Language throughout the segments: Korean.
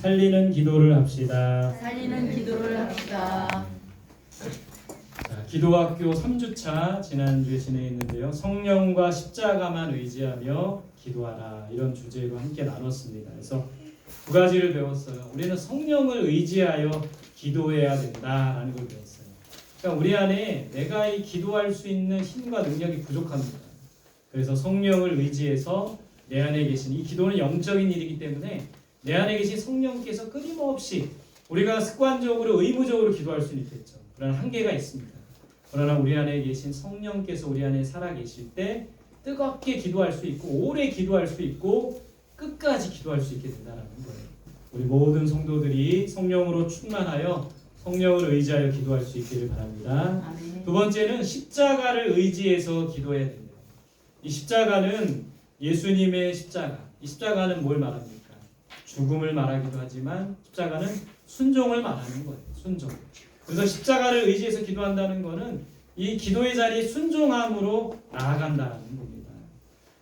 살리는 기도를 합시다. 살리는 기도를 합시다. 자, 기도학교 3주차 지난주에 진행했는데요. 성령과 십자가만 의지하며 기도하라, 이런 주제로 함께 나눴습니다. 그래서 두 가지를 배웠어요. 우리는 성령을 의지하여 기도해야 된다라는 걸 배웠어요. 그러니까 우리 안에 내가 이 기도할 수 있는 힘과 능력이 부족합니다. 그래서 성령을 의지해서 내 안에 계신, 이 기도는 영적인 일이기 때문에 내 안에 계신 성령께서 끊임없이, 우리가 습관적으로 의무적으로 기도할 수는 있겠죠. 그러나 한계가 있습니다. 그러나 우리 안에 계신 성령께서 우리 안에 살아 계실 때 뜨겁게 기도할 수 있고 오래 기도할 수 있고 끝까지 기도할 수 있게 된다는 거예요. 우리 모든 성도들이 성령으로 충만하여 성령을 의지하여 기도할 수 있기를 바랍니다. 아멘. 두 번째는 십자가를 의지해서 기도해야 됩니다. 이 십자가는 예수님의 십자가. 이 십자가는 뭘 말합니까? 죽음을 말하기도 하지만 십자가는 순종을 말하는 거예요. 순종. 그래서 십자가를 의지해서 기도한다는 것은 이 기도의 자리에 순종함으로 나아간다는 겁니다.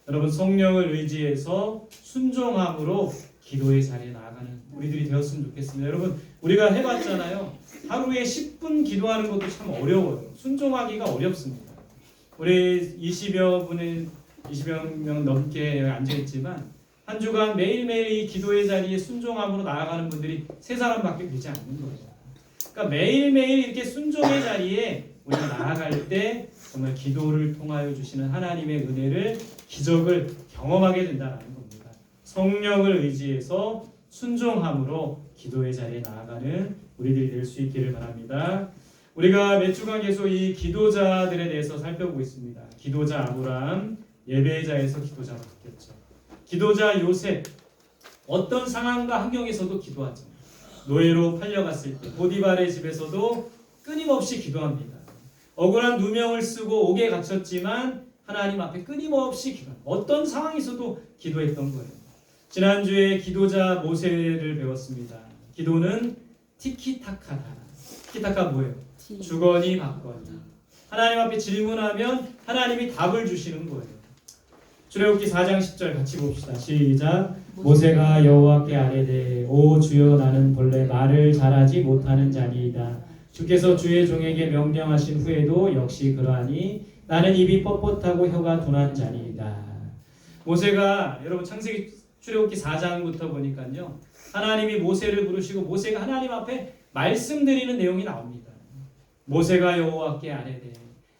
여러분, 성령을 의지해서 순종함으로 기도의 자리에 나아가는 우리들이 되었으면 좋겠습니다. 여러분, 우리가 해봤잖아요. 하루에 10분 기도하는 것도 참 어려워요. 순종하기가 어렵습니다. 우리 20여 명 넘게 여기 앉아있지만 한 주간 매일매일 이 기도의 자리에 순종함으로 나아가는 분들이 3사람밖에 되지 않는 거예요. 그러니까 매일매일 이렇게 순종의 자리에 우리가 나아갈 때 정말 기도를 통하여 주시는 하나님의 은혜를, 기적을 경험하게 된다는 겁니다. 성령을 의지해서 순종함으로 기도의 자리에 나아가는 우리들이 될 수 있기를 바랍니다. 우리가 몇 주간 계속 이 기도자들에 대해서 살펴보고 있습니다. 기도자 아브라함, 예배자에서 기도자로 바뀌었죠. 기도자 요셉, 어떤 상황과 환경에서도 기도하죠. 노예로 팔려갔을 때 보디발의 집에서도 끊임없이 기도합니다. 억울한 누명을 쓰고 옥에 갇혔지만 하나님 앞에 끊임없이 기도합니다. 어떤 상황에서도 기도했던 거예요. 지난주에 기도자 모세를 배웠습니다. 기도는 티키타카다. 티키타카 뭐예요? 주거니 받거니. 하나님 앞에 질문하면 하나님이 답을 주시는 거예요. 출애굽기 4장 10절 같이 봅시다. 시작. 모세가 여호와께 아뢰되 오 주여, 나는 본래 말을 잘하지 못하는 자니이다. 주께서 주의 종에게 명령하신 후에도 역시 그러하니 나는 입이 뻣뻣하고 혀가 둔한 자니이다. 모세가, 여러분 창세기 출애굽기 4장부터 보니까요, 하나님이 모세를 부르시고 모세가 하나님 앞에 말씀드리는 내용이 나옵니다. 모세가 여호와께 아뢰되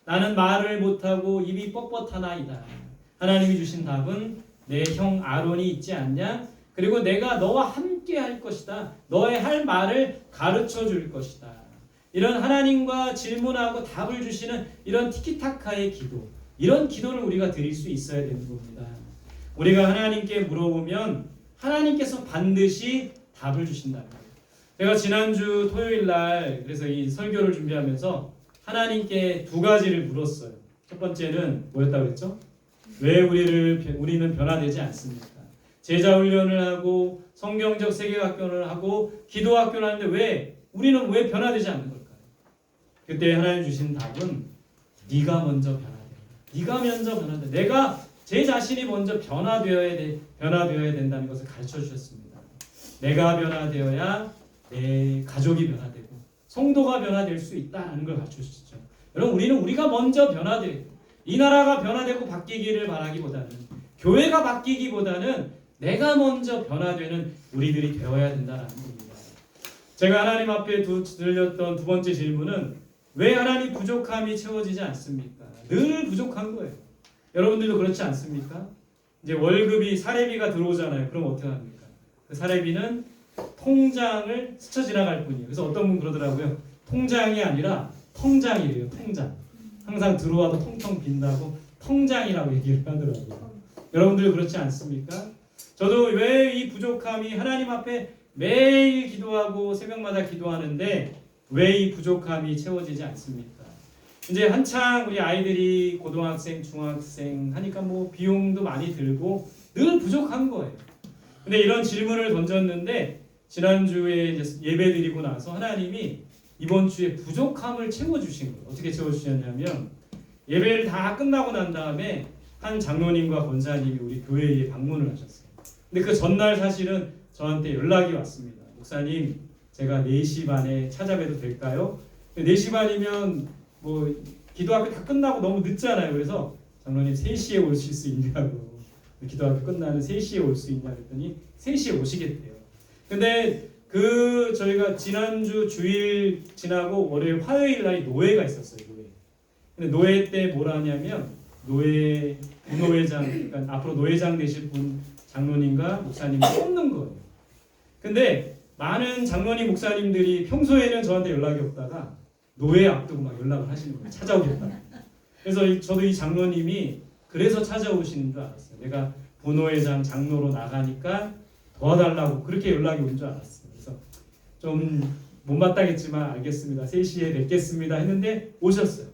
나는 말을 못하고 입이 뻣뻣하나이다. 하나님이 주신 답은 내 형 아론이 있지 않냐? 그리고 내가 너와 함께 할 것이다. 너의 할 말을 가르쳐 줄 것이다. 이런 하나님과 질문하고 답을 주시는 이런 티키타카의 기도, 이런 기도를 우리가 드릴 수 있어야 되는 겁니다. 우리가 하나님께 물어보면 하나님께서 반드시 답을 주신다는 거예요. 제가 지난주 토요일 날 그래서 이 설교를 준비하면서 하나님께 2가지를 물었어요. 첫 번째는 뭐였다고 했죠? 왜 우리는 변화되지 않습니까? 제자 훈련을 하고 성경적 세계학교를 하고 기도학교를 하는데 우리는 왜 변화되지 않는 걸까요? 그때 하나님 주신 답은 네가 먼저 변화돼. 네가 먼저 변화돼. 내가 제 자신이 먼저 변화되어야 된다는 것을 가르쳐 주셨습니다. 내가 변화되어야 내 가족이 변화되고 성도가 변화될 수 있다는 걸 가르쳐 주시죠. 여러분, 우리가 먼저 변화되고 이 나라가 변화되고 바뀌기를 바라기보다는, 교회가 바뀌기보다는 내가 먼저 변화되는 우리들이 되어야 된다는 겁니다. 제가 하나님 앞에 들렸던 2번째 질문은 왜 하나님 부족함이 채워지지 않습니까? 늘 부족한 거예요. 여러분들도 그렇지 않습니까? 이제 월급이, 사례비가 들어오잖아요. 그럼 어떻게 합니까? 그 사례비는 통장을 스쳐 지나갈 뿐이에요. 그래서 어떤 분 그러더라고요. 통장이 아니라 통장이래요. 통장. 항상 들어와도 텅텅 빈다고 통장이라고 얘기를 하더라고요. 여러분들 그렇지 않습니까? 저도 왜 이 부족함이, 하나님 앞에 매일 기도하고 새벽마다 기도하는데 왜 이 부족함이 채워지지 않습니까? 이제 한창 우리 아이들이 고등학생, 중학생 하니까 뭐 비용도 많이 들고 늘 부족한 거예요. 근데 이런 질문을 던졌는데 지난주에 이제 예배 드리고 나서 하나님이 이번 주에 부족함을 채워주신 거예요. 어떻게 채워주셨냐면 예배를 다 끝나고 난 다음에 한 장로님과 권사님이 우리 교회에 방문을 하셨어요. 근데 그 전날 사실은 저한테 연락이 왔습니다. 목사님 제가 4시 반에 찾아뵈도 될까요? 4시 반이면 뭐 기도학교 다 끝나고 너무 늦잖아요. 그래서 장로님 3시에 오실 수 있냐고, 기도학교 끝나는 3시에 올 수 있냐 그랬더니 3시에 오시겠대요. 근데 저희가 지난주 주일 지나고 월요일 화요일 날이 노회가 있었어요. 노회. 근데 노회 때 뭐라 하냐면 부노회장, 그러니까 앞으로 노회장 되실 분 장로님과 목사님을 뽑는 거예요. 근데 많은 장로님 목사님들이 평소에는 저한테 연락이 없다가 노회 앞두고 막 연락을 하시는 거예요. 찾아오겠다. 그래서 저도 이 장로님이 그래서 찾아오시는 줄 알았어요. 내가 부노회장 장로로 나가니까 도와달라고 그렇게 연락이 온 줄 알았어요. 그래서 좀 못마땅했지만 알겠습니다. 3시에 뵙겠습니다 했는데 오셨어요.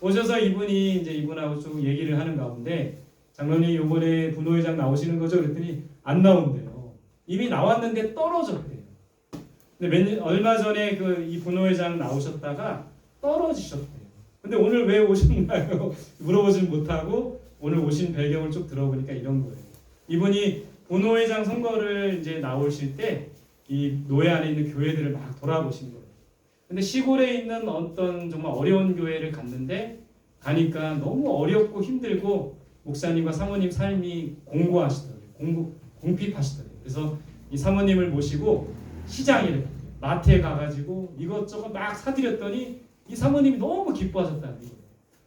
오셔서 이분이 이제 이분하고 좀 얘기를 하는 가운데 장로님 이번에 부노회장 나오시는 거죠? 그랬더니 안 나온대요. 이미 나왔는데 떨어졌대요. 근데 얼마 전에 이 부노회장 나오셨다가 떨어지셨대요. 근데 오늘 왜 오셨나요? 물어보진 못하고 오늘 오신 배경을 쭉 들어보니까 이런 거예요. 이분이 부노회장 선거를 이제 나오실 때 이 노회 안에 있는 교회들을 막 돌아보신 거예요. 근데 시골에 있는 어떤 정말 어려운 교회를 갔는데 가니까 너무 어렵고 힘들고 목사님과 사모님 삶이 공고하시더라고요. 공핍하시더라고요. 그래서 이 사모님을 모시고 시장에 마트에 가가지고 이것저것 막 사드렸더니 이 사모님이 너무 기뻐하셨다는 거예요.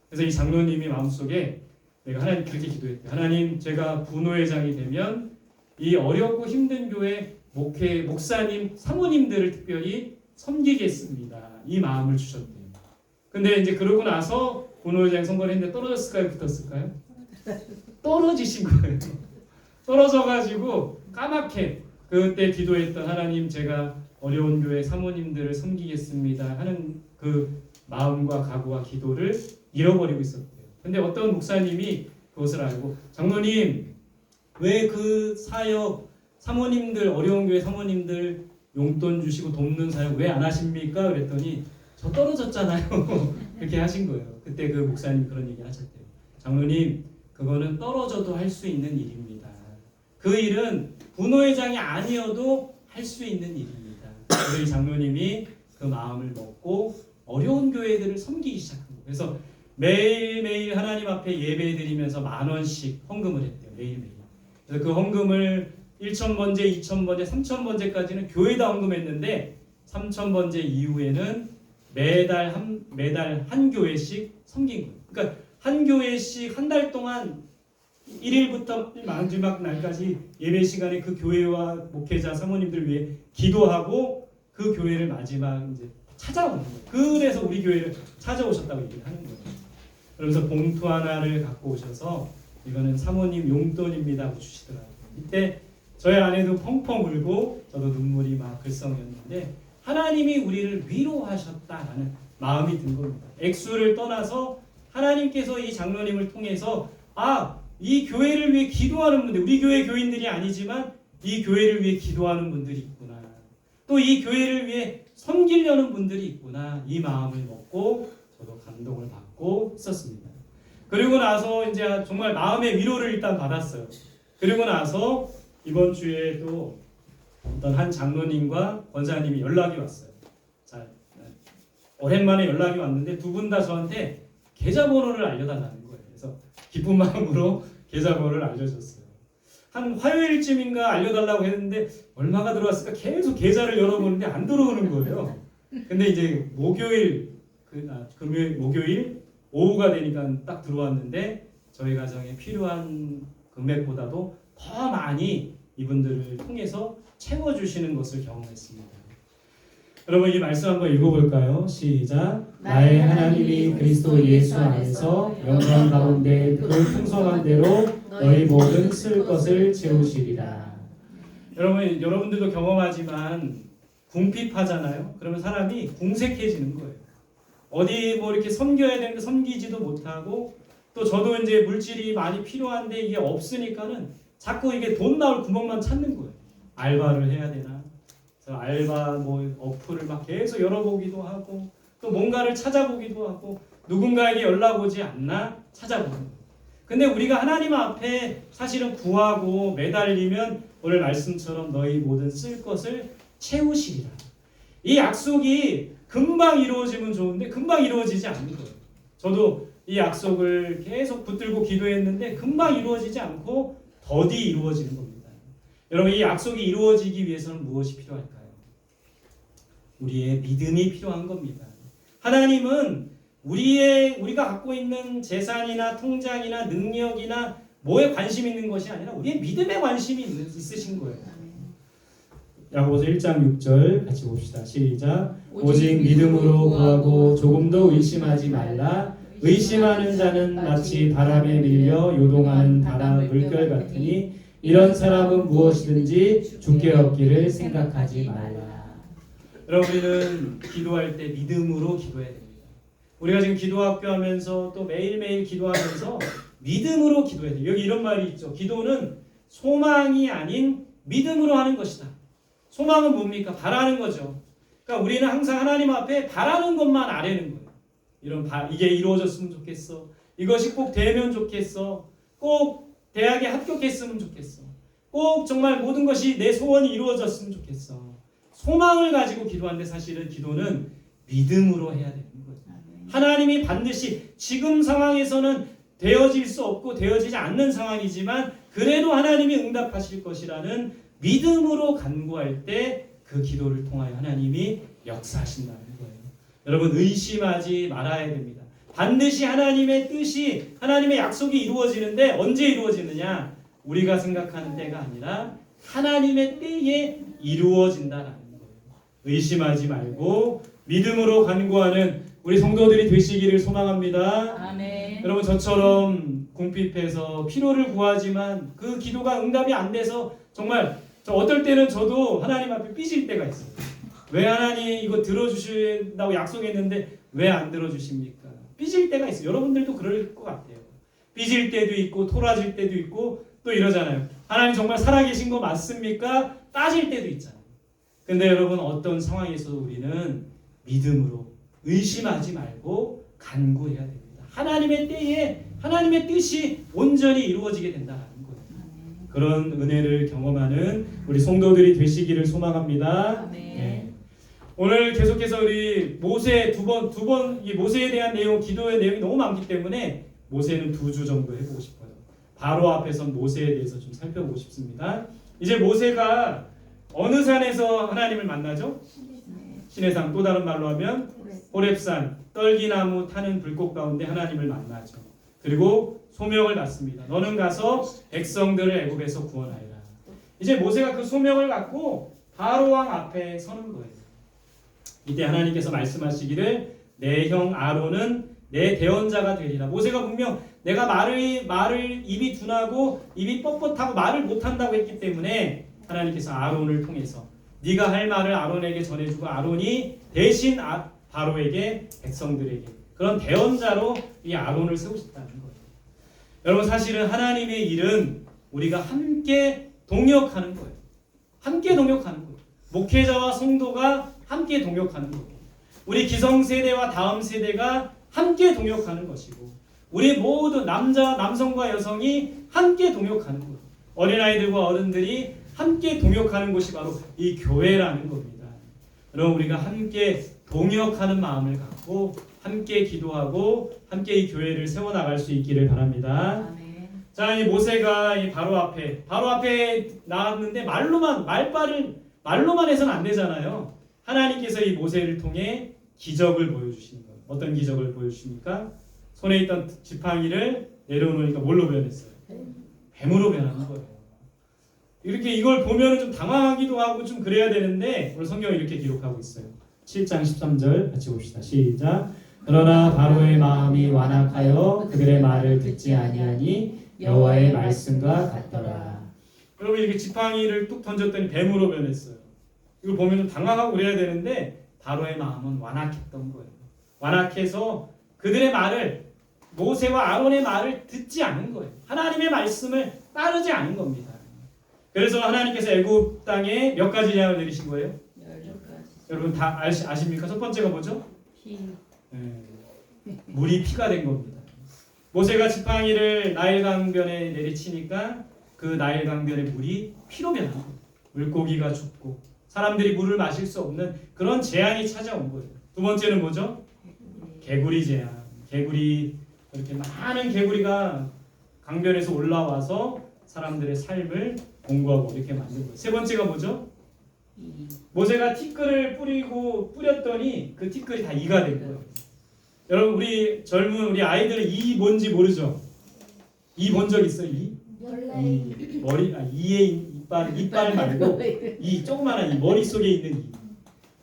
그래서 이 장로님이 마음속에 내가 하나님 그렇게 기도했대요. 하나님 제가 부노회장이 되면 이 어렵고 힘든 교회 목사님, 사모님들을 특별히 섬기겠습니다. 이 마음을 주셨대요. 근데 이제 그러고 나서 부노회장 선거를 했는데 떨어졌을까요? 붙었을까요? 떨어지신 거예요. 떨어져가지고 까맣게 그때 기도했던 하나님 제가 어려운 교회 사모님들을 섬기겠습니다 하는 그 마음과 각오와 기도를 잃어버리고 있었대요. 근데 어떤 목사님이 그것을 알고 장로님 왜 그 사역 사모님들 어려운 교회 사모님들 용돈 주시고 돕는 사역 왜 안 하십니까? 그랬더니 저 떨어졌잖아요. 그렇게 하신 거예요. 그때 그 목사님 그런 얘기 하셨대요. 장로님 그거는 떨어져도 할 수 있는 일입니다. 그 일은 부노회장이 아니어도 할 수 있는 일입니다. 우리 장로님이 그 마음을 먹고 어려운 교회들을 섬기기 시작한 거예요. 그래서 매일매일 하나님 앞에 예배 드리면서 10,000원씩 헌금을 했대요. 매일매일. 그래서 그 헌금을 1,000번째, 2,000번째, 3,000번째까지는 교회다 헌금했는데 3,000번째 이후에는 매달 한 교회씩 섬긴 거예요. 그러니까 한 교회씩 한 달 동안 1일부터 마지막 날까지 예배 시간에 그 교회와 목회자 사모님들 위해 기도하고 그 교회를 마지막 이제 찾아오는 거예요. 그래서 우리 교회를 찾아오셨다고 얘기를 하는 거예요. 그러면서 봉투 하나를 갖고 오셔서 이거는 사모님 용돈입니다 하고 주시더라고요. 이때 저희 아내도 펑펑 울고 저도 눈물이 막 글썽였는데 하나님이 우리를 위로하셨다라는 마음이 든 겁니다. 액수를 떠나서 하나님께서 이 장로님을 통해서 이 교회를 위해 기도하는 분들, 우리 교회 교인들이 아니지만 이 교회를 위해 기도하는 분들이 있구나. 또 이 교회를 위해 섬기려는 분들이 있구나. 이 마음을 먹고 저도 감동을 받고 있었습니다. 그리고 나서 이제 정말 마음의 위로를 일단 받았어요. 그리고 나서 이번 주에도 어떤 한 장로님과 권사님이 연락이 왔어요. 자, 오랜만에 연락이 왔는데 두 분 다 저한테 계좌번호를 알려달라는 거예요. 그래서 기쁜 마음으로 계좌번호를 알려줬어요. 한 화요일쯤인가 알려달라고 했는데 얼마가 들어왔을까 계속 계좌를 열어보는데 안 들어오는 거예요. 근데 이제 목요일 오후가 되니까 딱 들어왔는데 저희 가정에 필요한 금액보다도 더 많이 이분들을 통해서 채워주시는 것을 경험했습니다. 여러분 이 말씀 한번 읽어볼까요? 시작. 나의 하나님이 그리스도 예수 안에서 영광 가운데 그 풍성한 대로 너희 모든 쓸 것을 채우시리라. 여러분들도 경험하지만 궁핍하잖아요. 그러면 사람이 궁색해지는 거예요. 어디 뭐 이렇게 섬겨야 되는데 섬기지도 못하고 또 저도 이제 물질이 많이 필요한데 이게 없으니까는 자꾸 이게 돈 나올 구멍만 찾는 거예요. 알바를 해야 되나? 그래서 알바 뭐 어플을 막 계속 열어보기도 하고 또 뭔가를 찾아보기도 하고 누군가에게 연락 오지 않나 찾아보는 거예요. 근데 우리가 하나님 앞에 사실은 구하고 매달리면 오늘 말씀처럼 너희 모든 쓸 것을 채우시리라. 이 약속이 금방 이루어지면 좋은데 금방 이루어지지 않는 거예요. 저도 이 약속을 계속 붙들고 기도했는데 금방 이루어지지 않고 더디 이루어지는 겁니다. 여러분, 이 약속이 이루어지기 위해서는 무엇이 필요할까요? 우리의 믿음이 필요한 겁니다. 하나님은 우리가 갖고 있는 재산이나 통장이나 능력이나 뭐에 관심 있는 것이 아니라 우리의 믿음에 관심이 있으신 거예요. 야고보서 1장 6절 같이 봅시다. 시작. 오직 믿음으로 구하고 조금도 의심하지 말라. 의심하는 자는 마치 바람에 밀려 요동하는 바다 물결 같으니 이런 사람은 무엇이든지 죽게 얻기를 생각하지 말라. 여러분, 우리는 기도할 때 믿음으로 기도해야 됩니다. 우리가 지금 기도학교 하면서 또 매일매일 기도하면서 믿음으로 기도해야 돼요. 여기 이런 말이 있죠. 기도는 소망이 아닌 믿음으로 하는 것이다. 소망은 뭡니까? 바라는 거죠. 그러니까 우리는 항상 하나님 앞에 바라는 것만 아뢰는 거예요. 이게 이루어졌으면 좋겠어. 이것이 꼭 되면 좋겠어. 꼭 대학에 합격했으면 좋겠어. 꼭 정말 모든 것이 내 소원이 이루어졌으면 좋겠어. 소망을 가지고 기도하는데 사실은 기도는 믿음으로 해야 되는 거예요. 하나님이 반드시 지금 상황에서는 되어질 수 없고 되어지지 않는 상황이지만 그래도 하나님이 응답하실 것이라는 믿음으로 간구할 때 그 기도를 통하여 하나님이 역사하신다는 거예요. 여러분, 의심하지 말아야 됩니다. 반드시 하나님의 뜻이, 하나님의 약속이 이루어지는데 언제 이루어지느냐? 우리가 생각하는 때가 아니라 하나님의 때에 이루어진다라는 거예요. 의심하지 말고 믿음으로 간구하는 우리 성도들이 되시기를 소망합니다. 아멘. 여러분, 저처럼 궁핍해서 필요를 구하지만 그 기도가 응답이 안 돼서 정말 어떨 때는 저도 하나님 앞에 삐질 때가 있어요. 왜 하나님 이거 들어주신다고 약속했는데 왜 안 들어주십니까? 삐질 때가 있어요. 여러분들도 그럴 것 같아요. 삐질 때도 있고 토라질 때도 있고 또 이러잖아요. 하나님 정말 살아계신 거 맞습니까? 따질 때도 있잖아요. 근데 여러분, 어떤 상황에서도 우리는 믿음으로 의심하지 말고 간구해야 됩니다. 하나님의 때에 하나님의 뜻이 온전히 이루어지게 된다는 거예요. 그런 은혜를 경험하는 우리 성도들이 되시기를 소망합니다. 네. 오늘 계속해서 우리 모세 두 번 이 모세에 대한 내용, 기도의 내용이 너무 많기 때문에 모세는 2주 정도 해보고 싶어요. 바로 앞에서 모세에 대해서 좀 살펴보고 싶습니다. 이제 모세가 어느 산에서 하나님을 만나죠? 시내산, 또 다른 말로 하면 호렙산, 떨기나무 타는 불꽃 가운데 하나님을 만나죠. 그리고 소명을 받습니다. 너는 가서 백성들을 애굽에서 구원하리라. 이제 모세가 그 소명을 갖고 바로 왕 앞에 서는 거예요. 이때 하나님께서 말씀하시기를 내 형 아론은 내 대언자가 되리라. 모세가 분명 내가 말을 입이 둔하고 입이 뻣뻣하고 말을 못한다고 했기 때문에 하나님께서 아론을 통해서 네가 할 말을 아론에게 전해주고 아론이 대신 바로에게 백성들에게 그런 대언자로 이 아론을 세우셨다는 거예요. 여러분, 사실은 하나님의 일은 우리가 함께 동역하는 거예요. 함께 동역하는 거예요. 목회자와 성도가 함께 동역하는 거예요. 우리 기성세대와 다음 세대가 함께 동역하는 것이고 우리 모두 남성과 여성이 함께 동역하는 거예요. 어린아이들과 어른들이 함께 동역하는 곳이 바로 이 교회라는 겁니다. 여러분, 우리가 함께 동역하는 마음을 갖고 함께 기도하고 함께 이 교회를 세워나갈 수 있기를 바랍니다. 아멘. 자, 이 모세가 이 바로 앞에 나왔는데 말로만 해서는 안 되잖아요. 하나님께서 이 모세를 통해 기적을 보여주시는 거예요. 어떤 기적을 보여주십니까? 손에 있던 지팡이를 내려놓으니까 뭘로 변했어요? 뱀으로 변하는 거예요. 이렇게 이걸 보면 좀 당황하기도 하고 좀 그래야 되는데 오늘 성경에 이렇게 기록하고 있어요. 7장 13절 같이 봅시다. 시작. 그러나 바로의 마음이 완악하여 그들의 말을 듣지 아니하니 여호와의 말씀과 같더라. 여러분, 이렇게 지팡이를 뚝 던졌더니 뱀으로 변했어요. 이걸 보면 좀 당황하고 그래야 되는데 바로의 마음은 완악했던 거예요. 완악해서 그들의 말을, 모세와 아론의 말을 듣지 않은 거예요. 하나님의 말씀을 따르지 않은 겁니다. 그래서 하나님께서 애굽 땅에 몇 가지 재앙을 내리신 거예요? 10가지. 여러분 다 아십니까? 첫 번째가 뭐죠? 피. 물이 피가 된 겁니다. 모세가 지팡이를 나일 강변에 내리치니까 그 나일 강변의 물이 피로 변한 거예요. 물고기가 죽고 사람들이 물을 마실 수 없는 그런 재앙이 찾아온 거예요. 두 번째는 뭐죠? 개구리 재앙. 개구리, 이렇게 많은 개구리가 강변에서 올라와서 사람들의 삶을 공고하고 이렇게 만든 거예요. 세 번째가 뭐죠? 모세가 티끌을 뿌렸더니 그 티끌이 다 이가 된 거예요. 여러분, 우리 젊은 우리 아이들은 이 뭔지 모르죠? 이 본 적 있어요? 이 머리, 이의 이빨 말고 이 조그마한 이 머리 속에 있는 이.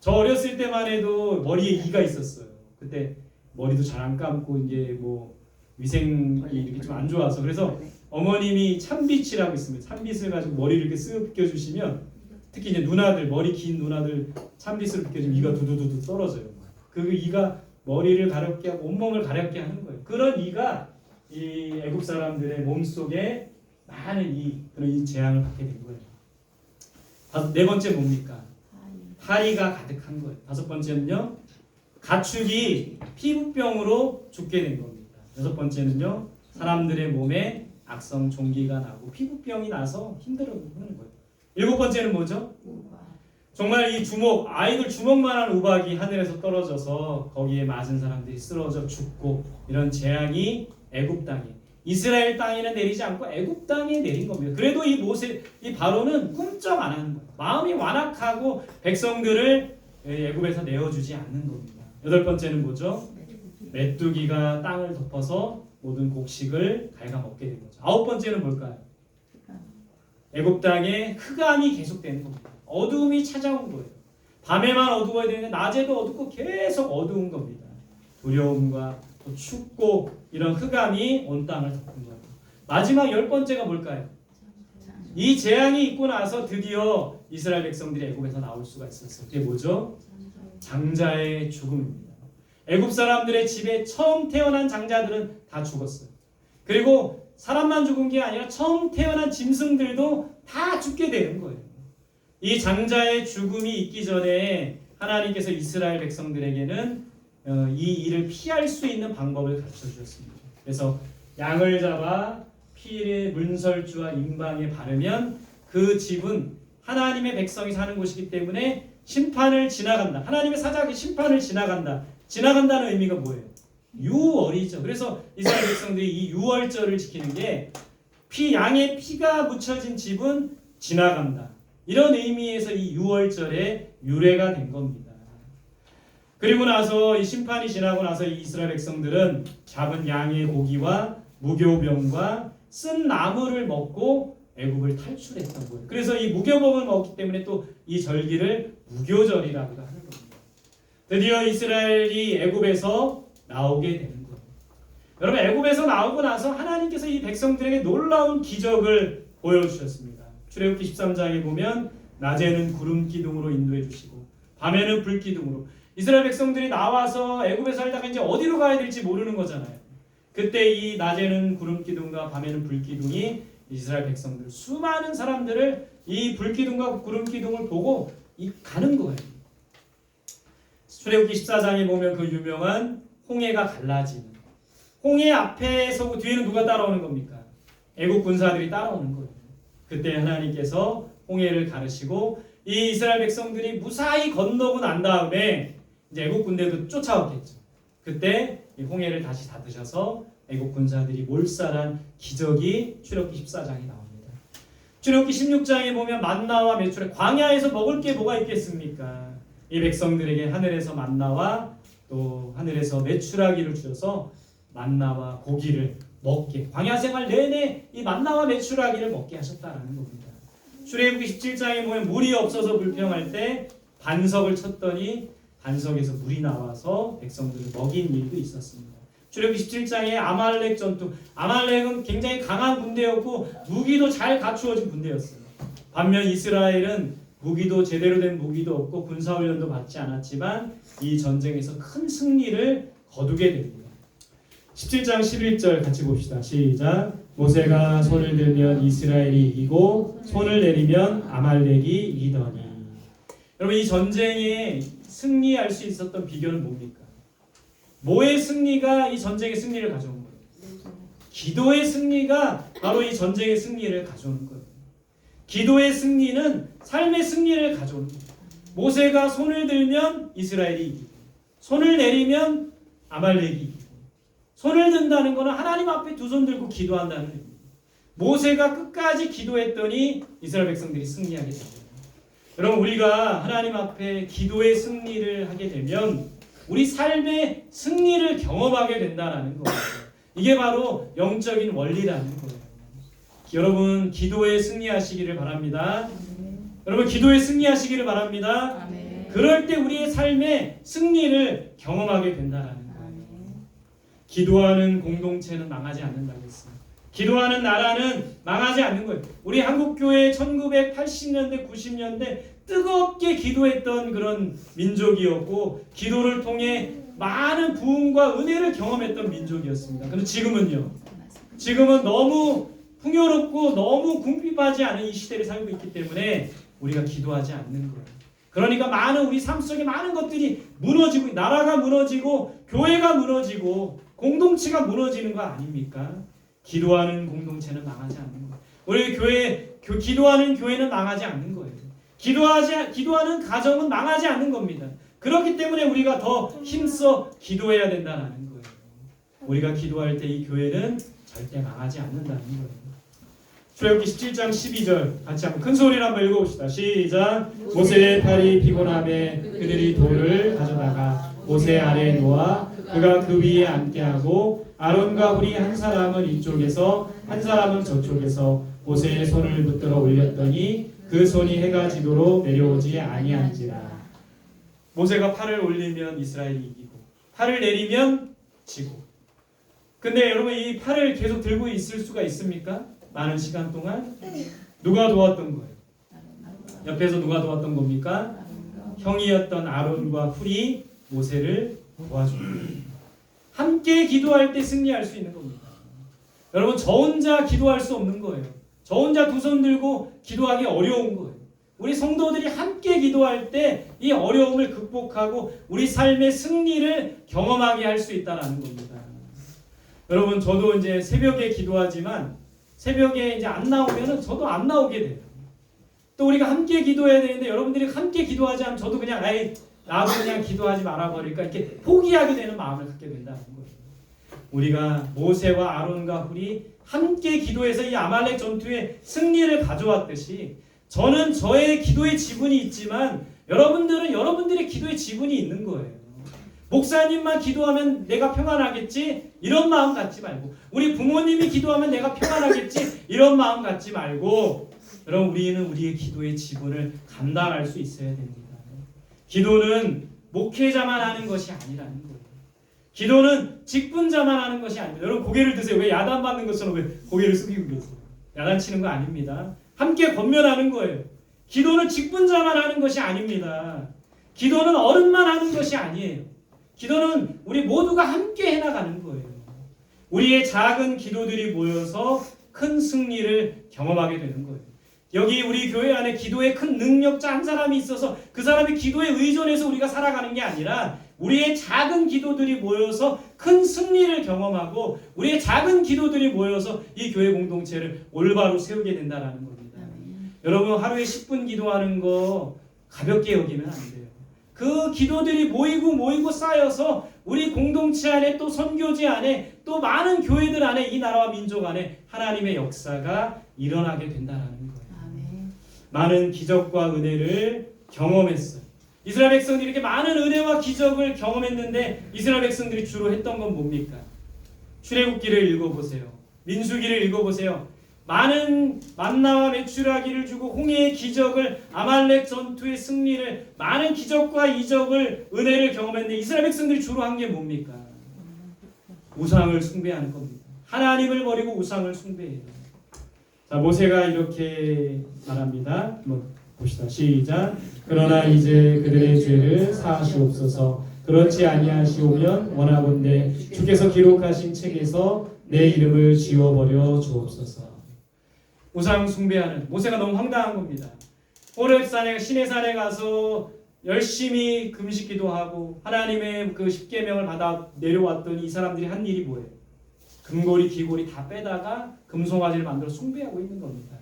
저 어렸을 때만 해도 머리에 이가 있었어요. 그때 머리도 잘 안 감고 이제 뭐 위생이 이렇게 좀 안 좋아서, 그래서 어머님이 참빗이라고 있습니다. 참빗을 가지고 머리를 이렇게 쓱 비껴주시면, 특히 이제 누나들, 머리 긴 누나들 참빗으로 비껴주면 이가 두두두두 떨어져요. 그 이가 머리를 가렵게 하고 온몸을 가렵게 하는 거예요. 그런 이가 이 애국 사람들의 몸 속에 많은 그런 이 재앙을 받게 된 거예요. 네 번째 뭡니까? 파리가 가득한 거예요. 다섯 번째는요, 가축이 피부병으로 죽게 된 겁니다. 여섯 번째는요, 사람들의 몸에 악성 종기가 나고 피부병이 나서 힘들어하는 거예요. 일곱 번째는 뭐죠? 정말 이 아이들 주먹만한 우박이 하늘에서 떨어져서 거기에 맞은 사람들이 쓰러져 죽고, 이런 재앙이 애굽 땅에, 이스라엘 땅에는 내리지 않고 애굽 땅에 내린 겁니다. 그래도 이 바로는 꿈쩍 안 하는 거예요. 마음이 완악하고 백성들을 애굽에서 내어주지 않는 겁니다. 여덟 번째는 뭐죠? 메뚜기가 땅을 덮어서 모든 곡식을 갉아먹게 된 거죠. 아홉 번째는 뭘까요? 애굽 땅에 흑암이 계속되는 겁니다. 어두움이 찾아온 거예요. 밤에만 어두워야 되는데 낮에도 어둡고 계속 어두운 겁니다. 두려움과 또 춥고 이런 흑암이 온 땅을 덮은 거예요. 마지막 열 번째가 뭘까요? 이 재앙이 있고 나서 드디어 이스라엘 백성들이 애굽에서 나올 수가 있었어요. 그게 뭐죠? 장자의 죽음입니다. 애굽 사람들의 집에 처음 태어난 장자들은 다 죽었어요. 그리고 사람만 죽은 게 아니라 처음 태어난 짐승들도 다 죽게 되는 거예요. 이 장자의 죽음이 있기 전에 하나님께서 이스라엘 백성들에게는 이 일을 피할 수 있는 방법을 가르쳐 주셨습니다. 그래서 양을 잡아 피의 문설주와 임방에 바르면 그 집은 하나님의 백성이 사는 곳이기 때문에 심판을 지나간다. 하나님의 사자의 심판을 지나간다. 지나간다는 의미가 뭐예요? 유월이죠. 그래서 이스라엘 백성들이 이 유월절을 지키는 게 양의 피가 묻혀진 집은 지나간다. 이런 의미에서 이 유월절의 유래가 된 겁니다. 그리고 나서 이 심판이 지나고 나서 이 이스라엘 백성들은 잡은 양의 고기와 무교병과 쓴 나무를 먹고 애굽을 탈출했던 거예요. 그래서 이 무교병을 먹기 때문에 또 이 절기를 무교절이라고도 하는 겁니다. 드디어 이스라엘이 애굽에서 나오게 되는 거예요. 여러분, 애굽에서 나오고 나서 하나님께서 이 백성들에게 놀라운 기적을 보여주셨습니다. 출애굽기 13장에 보면 낮에는 구름 기둥으로 인도해 주시고 밤에는 불 기둥으로, 이스라엘 백성들이 나와서 애굽에 살다가 이제 어디로 가야 될지 모르는 거잖아요. 그때 이 낮에는 구름 기둥과 밤에는 불 기둥이 이스라엘 백성들, 수많은 사람들을 이 불 기둥과 구름 기둥을 보고 가는 거예요. 출애굽기 14장에 보면 그 유명한 홍해가 갈라지는, 홍해 앞에 서고 뒤에는 누가 따라오는 겁니까? 애국 군사들이 따라오는 거예요. 그때 하나님께서 홍해를 가르시고 이 이스라엘 백성들이 무사히 건너고 난 다음에 이제 애국 군대도 쫓아오겠죠. 그때 이 홍해를 다시 닫으셔서 애국 군사들이 몰살한 기적이 출애굽기 14장에 나옵니다. 출애굽기 16장에 보면 만나와 메추라, 광야에서 먹을 게 뭐가 있겠습니까? 이 백성들에게 하늘에서 만나와 또 하늘에서 메추라기를 주셔서 만나와 고기를 먹게, 광야 생활 내내 이 만나와 메추라기를 먹게 하셨다라는 겁니다. 출애굽기 17장에 보면 물이 없어서 불평할 때 반석을 쳤더니 반석에서 물이 나와서 백성들을 먹인 일도 있었습니다. 출애굽기 17장에 아말렉 전투, 아말렉은 굉장히 강한 군대였고 무기도 잘 갖추어진 군대였어요. 반면 이스라엘은 무기도 제대로 된 무기도 없고 군사훈련도 받지 않았지만 이 전쟁에서 큰 승리를 거두게 됩니다. 17장 11절 같이 봅시다. 시작. 모세가 손을 들면 이스라엘이 이기고 손을 내리면 아말렉이 이기더니. 여러분, 이 전쟁에 승리할 수 있었던 비결은 뭡니까? 뭐의 승리가 이 전쟁의 승리를 가져온 거예요? 기도의 승리가 바로 이 전쟁의 승리를 가져오는 거예요. 기도의 승리는 삶의 승리를 가져오는 거예요. 모세가 손을 들면 이스라엘이 이기고 손을 내리면 아말렉이 이기고 손을 든다는 것은 하나님 앞에 두 손 들고 기도한다는 의미입니다. 모세가 끝까지 기도했더니 이스라엘 백성들이 승리하게 됩니다. 여러분 우리가 하나님 앞에 기도의 승리를 하게 되면 우리 삶의 승리를 경험하게 된다는 거예요. 이게 바로 영적인 원리라는 거예요. 여러분 기도에 승리하시기를 바랍니다. 여러분 기도에 승리하시기를 바랍니다. 아멘. 그럴 때 우리의 삶의 승리를 경험하게 된다는 거예요. 기도하는 공동체는 망하지 않는다고 했어요. 기도하는 나라는 망하지 않는 거예요. 우리 한국교회 1980년대 90년대 뜨겁게 기도했던 그런 민족이었고 기도를 통해 많은 부흥과 은혜를 경험했던 민족이었습니다. 그런데 지금은요. 지금은 너무 풍요롭고 너무 궁핍하지 않은 이 시대를 살고 있기 때문에 우리가 기도하지 않는 거예요. 그러니까 많은 우리 삶 속에 많은 것들이 무너지고 나라가 무너지고 교회가 무너지고 공동체가 무너지는 거 아닙니까? 기도하는 공동체는 망하지 않는 거예요. 우리 기도하는 교회는 망하지 않는 거예요. 기도하는 가정은 망하지 않는 겁니다. 그렇기 때문에 우리가 더 힘써 기도해야 된다는 거예요. 우리가 기도할 때 이 교회는 절대 망하지 않는다는 거예요. 출애굽기 17장 12절 같이 한번 큰 소리로 한번 읽어봅시다. 시작. 모세의 팔이 피곤함에 그들이 돌을 가져다가 모세 아래에 놓아 그가 그 위에 앉게 하고 아론과 훌이 한 사람은 이쪽에서 한 사람은 저쪽에서 모세의 손을 붙들어 올렸더니 그 손이 해가 지도록 내려오지 아니한지라. 모세가 팔을 올리면 이스라엘이 이기고 팔을 내리면 지고. 근데 여러분 이 팔을 계속 들고 있을 수가 있습니까? 많은 시간 동안 누가 도왔던 거예요? 옆에서 누가 도왔던 겁니까? 형이었던 아론과 훌이 모세를 도와줍니다. 함께 기도할 때 승리할 수 있는 겁니다. 여러분 저 혼자 기도할 수 없는 거예요. 저 혼자 두 손 들고 기도하기 어려운 거예요. 우리 성도들이 함께 기도할 때 이 어려움을 극복하고 우리 삶의 승리를 경험하게 할 수 있다는 겁니다. 여러분 저도 이제 새벽에 기도하지만 새벽에 이제 안 나오면은 저도 안 나오게 돼요. 또 우리가 함께 기도해야 되는데 여러분들이 함께 기도하지 않으면 저도 그냥 나도 그냥 기도하지 말아버릴까 이렇게 포기하게 되는 마음을 갖게 된다는 거예요. 우리가 모세와 아론과 훌이 함께 기도해서 이 아말렉 전투에 승리를 가져왔듯이 저는 저의 기도의 지분이 있지만 여러분들은 여러분들의 기도의 지분이 있는 거예요. 목사님만 기도하면 내가 평안하겠지? 이런 마음 갖지 말고 우리 부모님이 기도하면 내가 평안하겠지? 이런 마음 갖지 말고 여러분 우리는 우리의 기도의 지분을 감당할 수 있어야 됩니다. 기도는 목회자만 하는 것이 아니라는 거예요. 기도는 직분자만 하는 것이 아닙니다. 여러분 고개를 드세요. 왜 야단받는 것처럼 왜 고개를 숙이고 계세요? 야단치는 거 아닙니다. 함께 권면하는 거예요. 기도는 직분자만 하는 것이 아닙니다. 기도는 어른만 하는 것이 아니에요. 기도는 우리 모두가 함께 해나가는 거예요. 우리의 작은 기도들이 모여서 큰 승리를 경험하게 되는 거예요. 여기 우리 교회 안에 기도의 큰 능력자 한 사람이 있어서 그 사람의 기도에 의존해서 우리가 살아가는 게 아니라 우리의 작은 기도들이 모여서 큰 승리를 경험하고 우리의 작은 기도들이 모여서 이 교회 공동체를 올바로 세우게 된다는 겁니다. 여러분 하루에 10분 기도하는 거 가볍게 여기면 안 돼요. 그 기도들이 모이고 쌓여서 우리 공동체 안에 또 선교지 안에 또 많은 교회들 안에 이 나라와 민족 안에 하나님의 역사가 일어나게 된다는 거예요. 많은 기적과 은혜를 경험했어요. 이스라엘 백성들이 이렇게 많은 은혜와 기적을 경험했는데 이스라엘 백성들이 주로 했던 건 뭡니까? 출애굽기를 읽어보세요. 민수기를 읽어보세요. 많은 만나와 메추라기를 주고 홍해의 기적을 아말렉 전투의 승리를 많은 기적과 이적을 은혜를 경험했는데 이스라엘 백성들이 주로 한 게 뭡니까? 우상을 숭배하는 겁니다. 하나님을 버리고 우상을 숭배해요. 자 모세가 이렇게 말합니다. 한번 봅시다. 시작. 그러나 이제 그들의 죄를 사하시옵소서. 그렇지 아니하시오면 원하건대 주께서 기록하신 책에서 내 이름을 지워버려 주옵소서. 우상 숭배하는 모세가 너무 황당한 겁니다. 호렙산에 시내산에 가서 열심히 금식기도 하고 하나님의 그 십계명을 받아 내려왔더니 이 사람들이 한 일이 뭐예요? 금고리 귀고리 다 빼다가 금송아지를 만들어 숭배하고 있는 겁니다.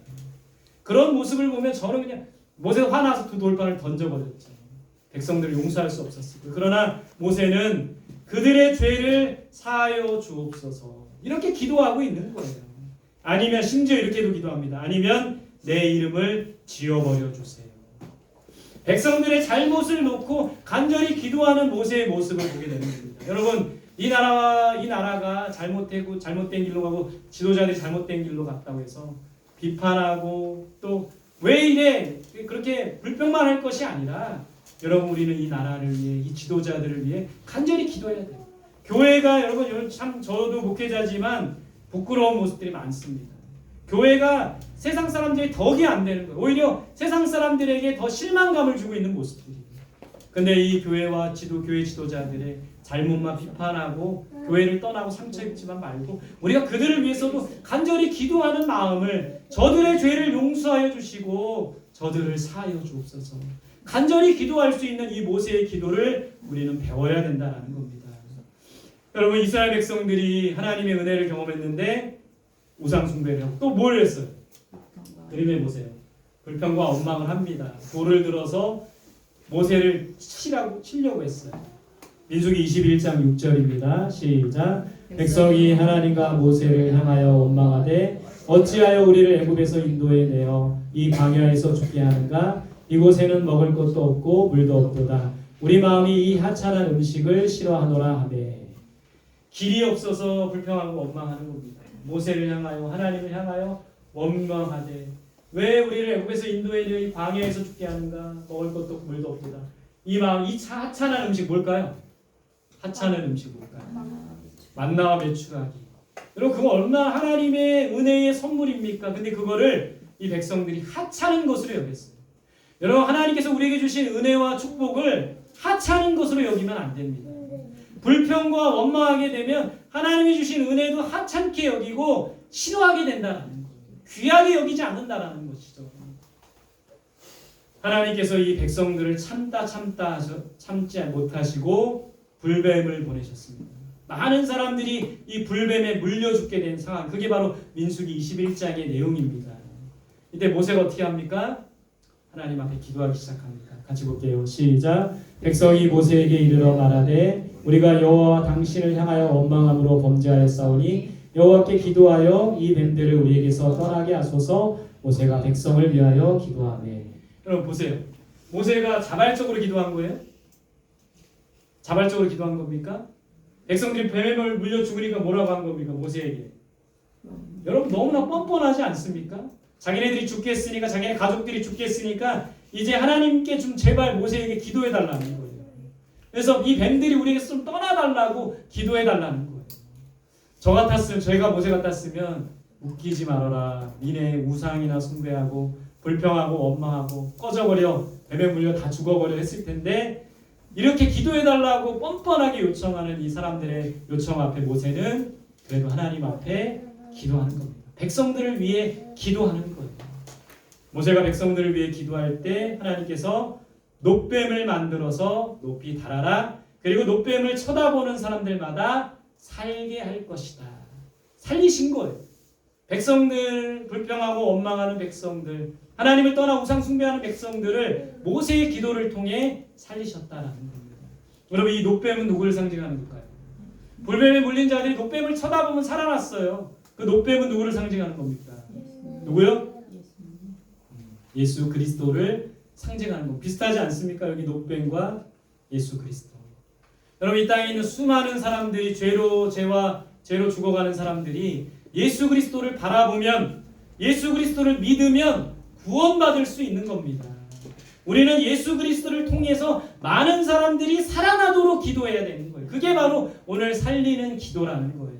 그런 모습을 보면 저는 그냥 모세가 화나서 두 돌판을 던져버렸죠. 백성들을 용서할 수 없었어요. 그러나 모세는 그들의 죄를 사하여 주옵소서 이렇게 기도하고 있는 거예요. 아니면 심지어 이렇게도 기도합니다. 아니면 내 이름을 지워버려 주세요. 백성들의 잘못을 놓고 간절히 기도하는 모세의 모습을 보게 되는 겁니다. 여러분, 이 나라가 잘못된 길로 가고 지도자들이 잘못된 길로 갔다고 해서 비판하고 또 왜 이래 그렇게 불평만 할 것이 아니라 여러분, 우리는 이 나라를 위해, 이 지도자들을 위해 간절히 기도해야 돼요. 교회가 여러분 참 저도 목회자지만 부끄러운 모습들이 많습니다. 교회가 세상 사람들이 덕이 안 되는 거예요. 오히려 세상 사람들에게 더 실망감을 주고 있는 모습들이에요. 근데 이 교회와 교회 지도자들의 잘못만 비판하고 교회를 떠나고 상처 입지만 말고 우리가 그들을 위해서도 간절히 기도하는 마음을, 저들의 죄를 용서하여 주시고 저들을 사하여 주옵소서, 간절히 기도할 수 있는 이 모세의 기도를 우리는 배워야 된다는 겁니다. 여러분, 이스라엘 백성들이 하나님의 은혜를 경험했는데 우상 숭배를 하고 또 뭘 했어요? 그림에 보세요. 불평과 원망을 합니다. 돌을 들어서 모세를 치려고 했어요. 민수기 21장 6절입니다. 시작. 백성이 하나님과 모세를 향하여 원망하되 어찌하여 우리를 애굽에서 인도해 내어 이 광야에서 죽게 하는가? 이곳에는 먹을 것도 없고 물도 없도다. 우리 마음이 이 하찮은 음식을 싫어하노라 하매. 길이 없어서 불평하고 원망하는 겁니다. 모세를 향하여, 하나님을 향하여 원망하되 왜 우리를 애굽에서 인도해 내어 이 광야에서 죽게 하는가? 먹을 것도 없고 물도 없도다. 이 마음, 이 하찮은 음식 뭘까요? 하찮은 음식 뭘까요? 만나와 메추라기. 여러분, 그거 얼마나 하나님의 은혜의 선물입니까? 근데 그거를 이 백성들이 하찮은 것으로 여겼어요. 여러분, 하나님께서 우리에게 주신 은혜와 축복을 하찮은 것으로 여기면 안 됩니다. 불평과 원망하게 되면 하나님이 주신 은혜도 하찮게 여기고 싫어하게 된다는 거예요. 귀하게 여기지 않는다라는 것이죠. 하나님께서 이 백성들을 참지 못하시고 불뱀을 보내셨습니다. 많은 사람들이 이 불뱀에 물려 죽게 된 상황, 그게 바로 민수기 21장의 내용입니다. 이때 모세가 어떻게 합니까? 하나님 앞에 기도하기 시작합니다. 같이 볼게요. 시작. 백성이 모세에게 이르러 말하되 우리가 여호와와 당신을 향하여 원망함으로 범죄하였사오니 여호와께 기도하여 이 뱀들을 우리에게서 떠나게 하소서. 모세가 백성을 위하여 기도하매. 여러분 보세요. 모세가 자발적으로 기도한 거예요? 자발적으로 기도한 겁니까? 백성들이 뱀에 물려 죽으니까 뭐라고 한 겁니까? 모세에게. 여러분, 너무나 뻔뻔하지 않습니까? 자기네들이 죽겠으니까, 자기네 가족들이 죽겠으니까 이제 하나님께 좀 제발 모세에게 기도해 달라는 거예요. 그래서 이 뱀들이 우리에게서 좀 떠나달라고 기도해 달라는 거예요. 저희가 모세 같았으면 웃기지 말아라. 니네 우상이나 숭배하고 불평하고 원망하고 꺼져버려. 뱀에 물려 다 죽어버려 했을 텐데 이렇게 기도해달라고 뻔뻔하게 요청하는 이 사람들의 요청 앞에 모세는 그래도 하나님 앞에 기도하는 겁니다. 백성들을 위해 기도하는 거예요. 모세가 백성들을 위해 기도할 때 하나님께서 놋뱀을 만들어서 높이 달아라. 그리고 놋뱀을 쳐다보는 사람들마다 살게 할 것이다. 살리신 거예요. 백성들, 불평하고 원망하는 백성들, 하나님을 떠나 우상 숭배하는 백성들을 모세의 기도를 통해 살리셨다라는 겁니다. 여러분, 이 놋뱀은 누구를 상징하는 걸까요? 불뱀에 물린 자들이 놋뱀을 쳐다보면 살아났어요. 그 놋뱀은 누구를 상징하는 겁니까? 누구요? 예수 그리스도를 상징하는 것. 비슷하지 않습니까? 여기 놋뱀과 예수 그리스도. 여러분, 이 땅에 있는 수많은 사람들이 죄로 죽어가는 사람들이 예수 그리스도를 바라보면, 예수 그리스도를 믿으면 구원받을 수 있는 겁니다. 우리는 예수 그리스도를 통해서 많은 사람들이 살아나도록 기도해야 되는 거예요. 그게 바로 오늘 살리는 기도라는 거예요.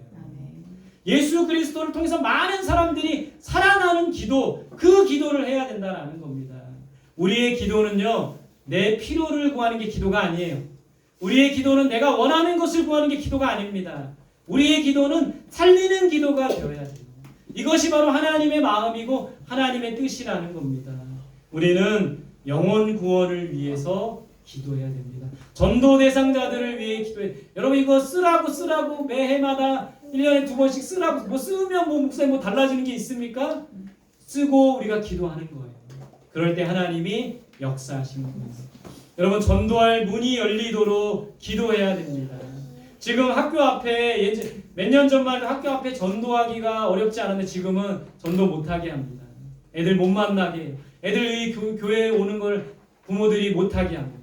예수 그리스도를 통해서 많은 사람들이 살아나는 기도, 그 기도를 해야 된다는 겁니다. 우리의 기도는요, 내 필요를 구하는 게 기도가 아니에요. 우리의 기도는 내가 원하는 것을 구하는 게 기도가 아닙니다. 우리의 기도는 살리는 기도가 되어야 돼요. 이것이 바로 하나님의 마음이고 하나님의 뜻이라는 겁니다. 우리는 영혼 구원을 위해서 기도해야 됩니다. 전도 대상자들을 위해 기도해. 여러분, 이거 쓰라고 매해마다 1년에 2번씩 쓰라고, 뭐 쓰면 목사님 뭐 달라지는 게 있습니까? 쓰고 우리가 기도하는 거예요. 그럴 때 하나님이 역사하시는 거예요. 여러분 전도할 문이 열리도록 기도해야 됩니다. 지금 학교 앞에 몇 년 전만 해도 학교 앞에 전도하기가 어렵지 않았는데 지금은 전도 못하게 합니다. 애들 못 만나게 해요. 애들이 교회에 오는 걸 부모들이 못하게 합니다.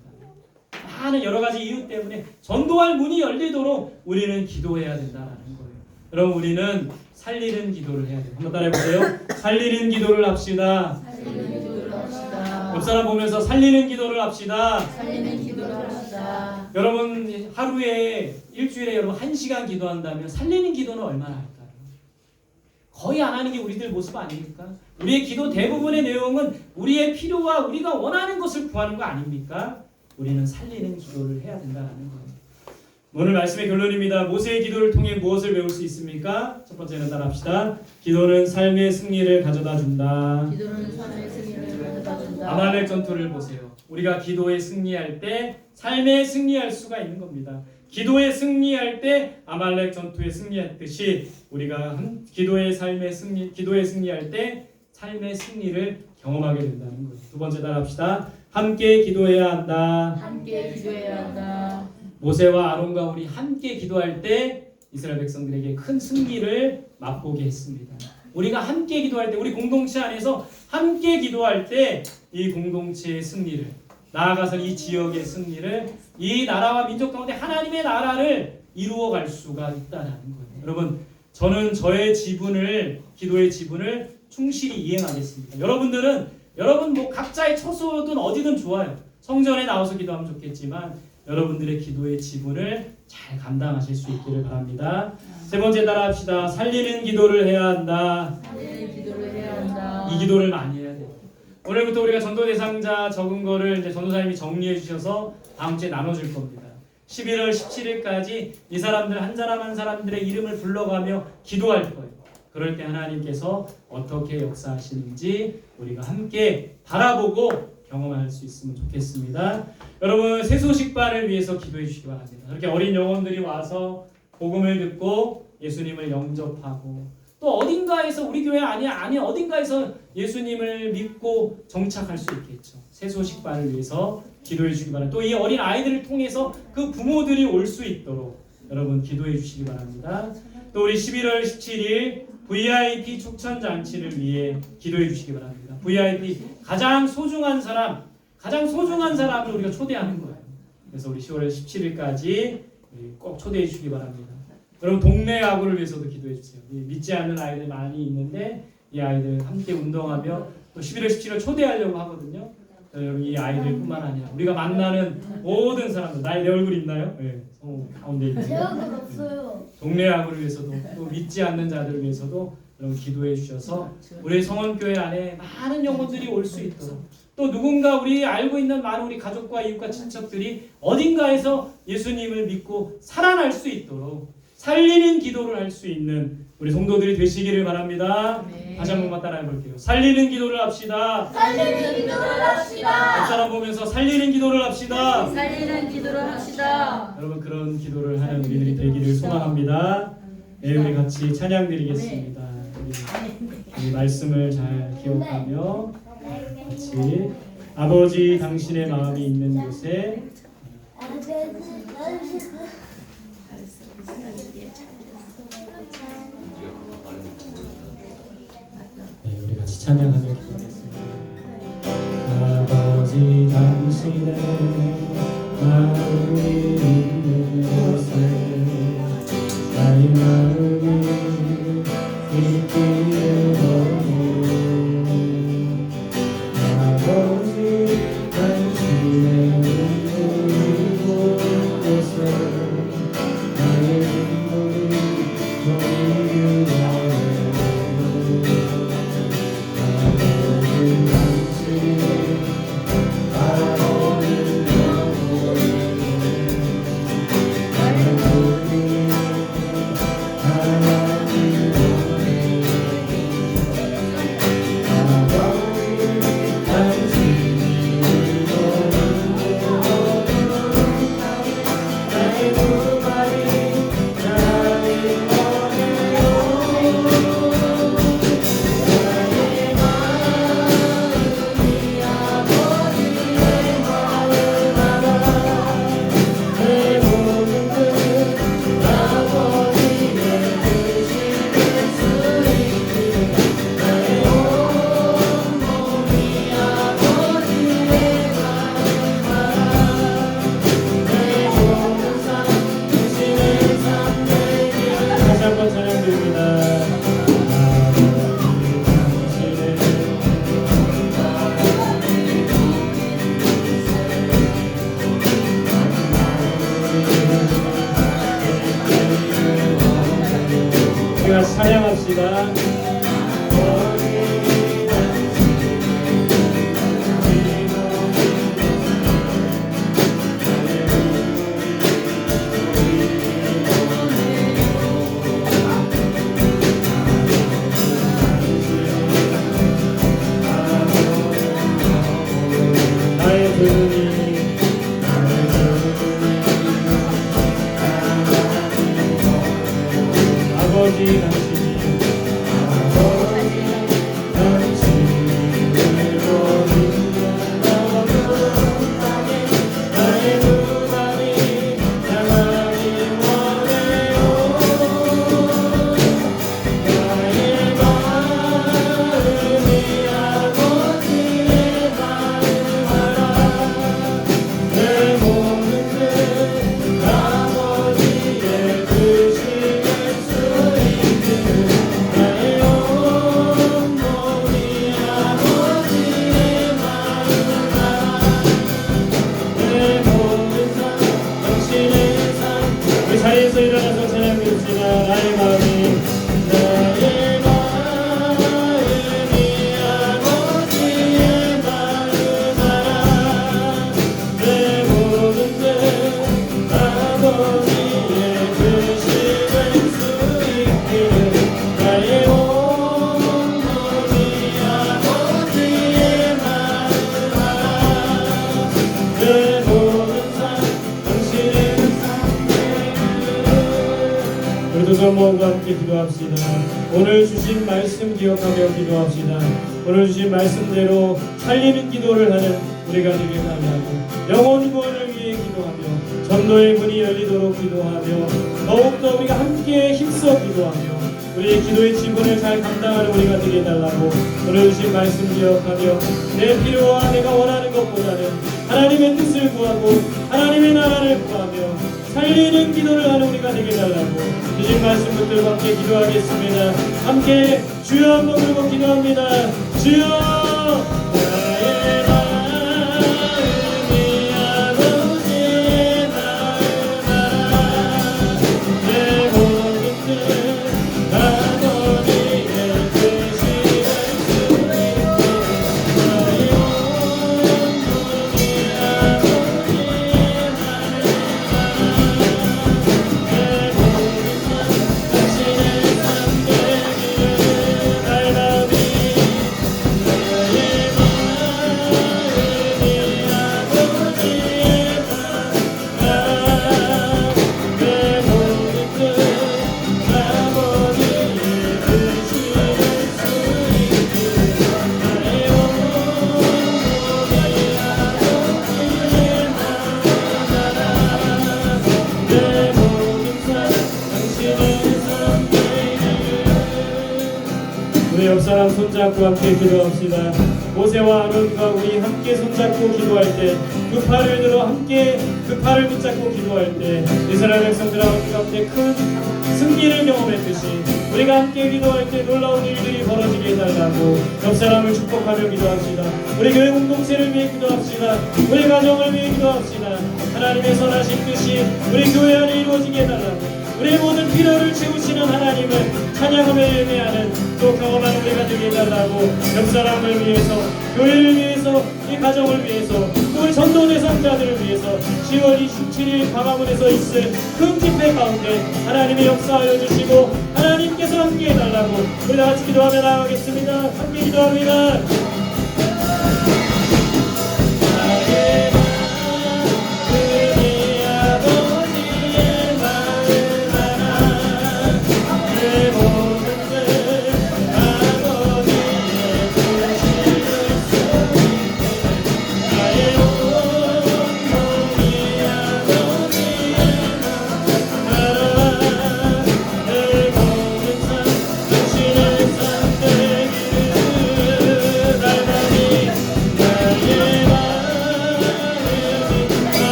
많은 여러 가지 이유 때문에 전도할 문이 열리도록 우리는 기도해야 된다라는 거예요. 여러분 우리는 살리는 기도를 해야 돼요. 한번 따라해 보세요. 살리는 기도를 합시다. 살리는 기도를 합시다. 옆 사람 보면서 살리는 기도를 합시다. 살리는 기도를 합시다. 여러분 하루에 일주일에 여러분 1시간 기도한다면 살리는 기도는 얼마나 할까요? 거의 안 하는 게 우리들 모습 아닙니까? 우리의 기도 대부분의 내용은 우리의 필요와 우리가 원하는 것을 구하는 거 아닙니까? 우리는 살리는 기도를 해야 된다는 거예요. 오늘 말씀의 결론입니다. 모세의 기도를 통해 무엇을 배울 수 있습니까? 첫 번째는 따라합시다. 기도는 삶의 승리를 가져다 준다. 기도는 삶의 승리를 가져다 준다. 아말렉 전투를 보세요. 우리가 기도에 승리할 때 삶에 승리할 수가 있는 겁니다. 기도에 승리할 때 아말렉 전투에 승리했듯이 우리가 기도의 승리할 때 삶의 승리를 경험하게 된다는 거예요. 두 번째 따라합시다. 함께 기도해야 한다. 함께 기도해야 한다. 모세와 아론과 우리 함께 기도할 때 이스라엘 백성들에게 큰 승리를 맛보게 했습니다. 우리가 함께 기도할 때 우리 공동체 안에서 함께 기도할 때 이 공동체의 승리를 나아가서 이 지역의 승리를 이 나라와 민족 가운데 하나님의 나라를 이루어갈 수가 있다는 거예요. 여러분 저는 저의 지분을 기도의 지분을 충실히 이행하겠습니다. 여러분 뭐 각자의 처소든 어디든 좋아요. 성전에 나와서 기도하면 좋겠지만 여러분들의 기도의 지분을 잘 감당하실 수 있기를 바랍니다. 세 번째 따라합시다. 살리는 기도를 해야 한다. 살리는 기도를 해야 한다. 이 기도를 많이 해야 돼요. 오늘부터 우리가 전도 대상자 적은 거를 이제 전도사님이 정리해 주셔서 다음 주에 나눠줄 겁니다. 11월 17일까지 이 사람들 한 사람 한 사람들의 이름을 불러가며 기도할 거예요. 그럴 때 하나님께서 어떻게 역사하시는지 우리가 함께 바라보고 경험할 수 있으면 좋겠습니다. 여러분 세소식반을 위해서 기도해 주시기 바랍니다. 그렇게 어린 영혼들이 와서 복음을 듣고 예수님을 영접하고 또 어딘가에서 우리 교회 아니 어딘가에서 예수님을 믿고 정착할 수 있겠죠. 세소식반을 위해서 기도해 주시기 바랍니다. 또 이 어린 아이들을 통해서 그 부모들이 올 수 있도록 여러분 기도해 주시기 바랍니다. 또 우리 11월 17일 VIP 축천 잔치를 위해 기도해 주시기 바랍니다. VIP 가장 소중한 사람을 우리가 초대하는 거예요. 그래서 우리 10월 17일까지 꼭 초대해 주시기 바랍니다. 여러분 동네 야구를 위해서도 기도해 주세요. 믿지 않는 아이들 많이 있는데 이 아이들 함께 운동하며 또 11월 17일 초대하려고 하거든요. 여러분 이 아이들뿐만 아니라 우리가 만나는 모든 사람들 내 얼굴 있나요? 네, 가운데 있는 제 얼굴 없어요. 동네 야구를 위해서도 또 믿지 않는 자들을 위해서도 여러분 기도해 주셔서 우리 성원교회 안에 많은 영혼들이 올 수 있도록 또 누군가 우리 알고 있는 많은 우리 가족과 이웃과 친척들이 어딘가에서 예수님을 믿고 살아날 수 있도록 살리는 기도를 할 수 있는 우리 성도들이 되시기를 바랍니다. 네. 다시 한 번만 따라해 볼게요. 살리는 기도를 합시다. 살리는 기도를 합시다. 옆 사람 보면서 살리는 기도를 합시다. 살리는 기도를 합시다. 여러분 그런 기도를 하는 우리들이 되기를 소망합니다. 네, 우리 같이 찬양 드리겠습니다. 우리 말씀을 잘 기억하며 같이 아버지 당신의 마음이 있는 곳에 네, 우리 같이 찬양하며 기도하겠습니다. 아버지 당신의 마음이 있는 곳에 나의 마음이 있기를 원해. 아버지 당신의 눈물이 곳에 나의 눈물이 보이기를 원해. 아버지 당신의 바라보는 영혼 같이 찬양합시다. 나의 주님 아버지 자리에서 일어나서 찬양드립시다. 나의 마음이 아버지의 마음 알아 내 모든 뜻 아버지의 뜻을 수 있기를 나의 온 몸이 아버지의 마음 알아 내 모든 삶 당신의 우리 두 모험과 함께 기도합시다. 오늘 주신 말씀 기억하며 기도합시다. 오늘 주신 말씀대로 살리는 기도를 하는 우리가 되길 바라고 영혼 구원을 위해 기도하며 전도의 문이 열리도록 기도하며 더욱더 우리가 함께 힘써 기도하며 우리의 기도의 지분을 잘 감당하는 우리가 되게 해달라고 오늘 주신 말씀 기억하며 내 필요와 내가 원하는 것보다는 하나님의 뜻을 구하고 하나님의 나라를 구하며 살리는 기도를 하는 우리가 되게 해달라고 주신 말씀 붙들고 함께 기도하겠습니다. 함께 주여 한번 부르고 기도합니다. 주여 나의 마음이 아버지의 마음 알아 내 모든 뜻 아버지의 뜻이 수 있게 나의 온 몸이 아버지의 마음 내 모든 삶 당신의 삶 되기를 나의 마음이 우리 옆사람 손잡고 함께 기도합시다. 모세와 아론과 우리 함께 손잡고 기도할 때 그 팔을 들어 함께 그 팔을 붙잡고 기도할 때 이스라엘 백성들과 가운데 큰 승리를 경험했듯이 우리가 함께 기도할 때 놀라운 일들이 벌어지게 해달라고 옆사람을 축복하며 기도합시다. 우리 교회 공동체를 위해 기도합시다. 우리 가정을 위해 기도합시다. 하나님의 선하신 뜻이 우리 교회 안에 이루어지게 해달라고 우리의 모든 필요를 채우시는 하나님을 찬양하며 예배하는 또 경험하는 우리가 되게 해달라고 옆사람을 위해서 교회를 위해서 이 가정을 위해서 또 우리 전도 대상자들을 위해서 10월 27일 광화문에서 있을 큰 집회 가운데 하나님의 역사하여 주시고 하나님께서 함께 해달라고 우리 다같이 기도하며 나아가겠습니다. 함께 기도합니다.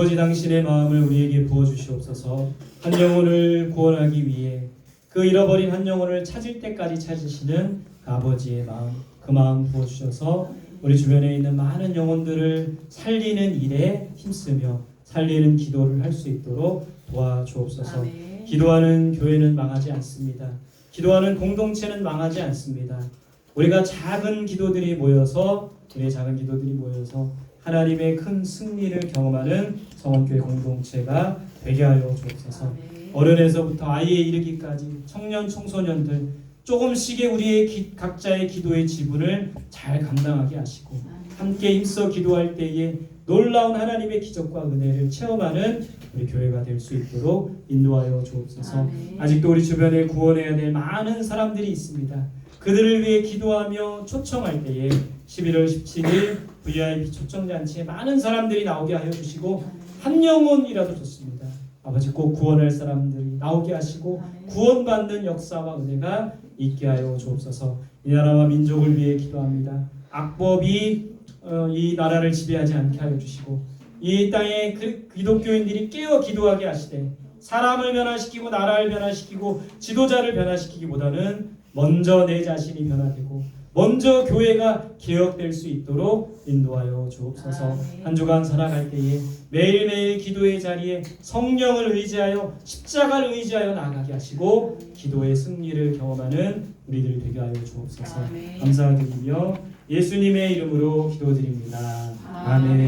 아버지 당신의 마음을 우리에게 부어주시옵소서. 한 영혼을 구원하기 위해 그 잃어버린 한 영혼을 찾을 때까지 찾으시는 그 아버지의 마음, 그 마음 부어주셔서 우리 주변에 있는 많은 영혼들을 살리는 일에 힘쓰며 살리는 기도를 할 수 있도록 도와주옵소서. 아멘. 기도하는 교회는 망하지 않습니다. 기도하는 공동체는 망하지 않습니다. 우리가 작은 기도들이 모여서 우리의 작은 기도들이 모여서 하나님의 큰 승리를 경험하는 성원교회 공동체가 되게 하여 주옵소서. 아멘. 어른에서부터 아이에 이르기까지 청년 청소년들 조금씩의 우리의 각자의 기도의 지분을 잘 감당하게 하시고 함께 힘써 기도할 때에 놀라운 하나님의 기적과 은혜를 체험하는 우리 교회가 될 수 있도록 인도하여 주옵소서. 아멘. 아직도 우리 주변에 구원해야 될 많은 사람들이 있습니다. 그들을 위해 기도하며 초청할 때에 11월 17일 VIP 초청잔치에 많은 사람들이 나오게 하여 주시고 한 영혼이라도 좋습니다. 아버지 꼭 구원할 사람들이 나오게 하시고 구원받는 역사와 은혜가 있게 하여 주옵소서. 이 나라와 민족을 위해 기도합니다. 악법이 이 나라를 지배하지 않게 하여 주시고 이 땅에 기독교인들이 깨어 기도하게 하시되 사람을 변화시키고 나라를 변화시키고 지도자를 변화시키기보다는 먼저 내 자신이 변화되고 먼저 교회가 개혁될 수 있도록 인도하여 주옵소서. 한 주간 살아갈 때에 매일매일 기도의 자리에 성령을 의지하여 십자가를 의지하여 나아가게 하시고 기도의 승리를 경험하는 우리들이 되게 하여 주옵소서. 아멘. 감사드리며 예수님의 이름으로 기도드립니다. 아멘. 아멘.